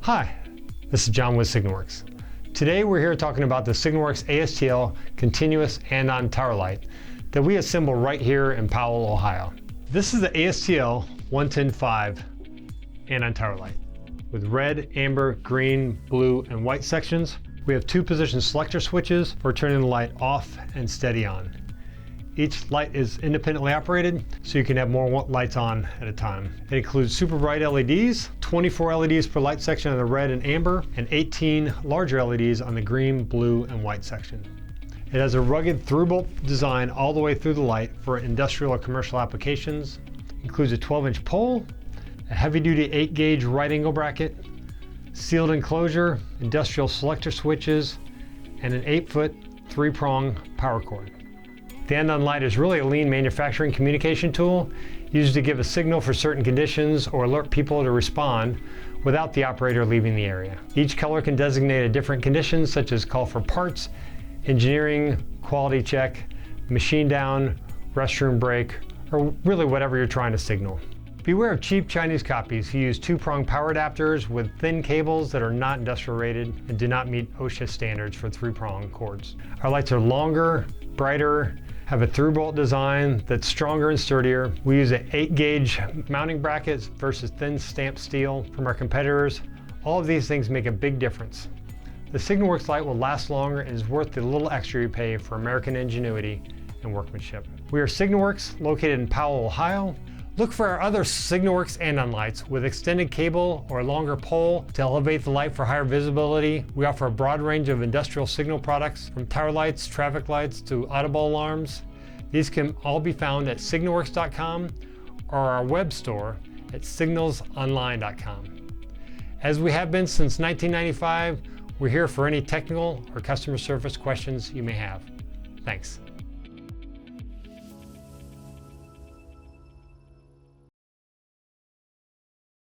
Hi, this is John with Signaworks. Today we're here talking about the Signaworks ASTL continuous Andon tower light that we assemble right here in Powell, Ohio. This is the ASTL-110-5 Andon tower light with red, amber, green, blue, and white sections. We have two position selector switches for turning the light off and steady on. Each light is independently operated, so you can have more lights on at a time. It includes super bright LEDs, 24 LEDs per light section on the red and amber, and 18 larger LEDs on the green, blue, and white section. It has a rugged through-bolt design all the way through the light for industrial or commercial applications. It includes a 12-inch pole, a heavy-duty 8-gauge right angle bracket, sealed enclosure, industrial selector switches, and an 8-foot 3-prong power cord. The Andon Light is really a lean manufacturing communication tool used to give a signal for certain conditions or alert people to respond without the operator leaving the area. Each color can designate a different condition, such as call for parts, engineering, quality check, machine down, restroom break, or really whatever you're trying to signal. Beware of cheap Chinese copies who use 2-prong power adapters with thin cables that are not industrial rated and do not meet OSHA standards for 3-prong cords. Our lights are longer, brighter, have a through-bolt design that's stronger and sturdier. We use an 8-gauge mounting brackets versus thin stamped steel from our competitors. All of these things make a big difference. The Signaworks light will last longer and is worth the little extra you pay for American ingenuity and workmanship. We are Signaworks, located in Powell, Ohio. Look for our other Signaworks Andon lights with extended cable or a longer pole to elevate the light for higher visibility. We offer a broad range of industrial signal products, from tower lights, traffic lights, to Audible Alarms. These can all be found at signaworks.com or our web store at signalsonline.com. As we have been since 1995, we're here for any technical or customer service questions you may have. Thanks.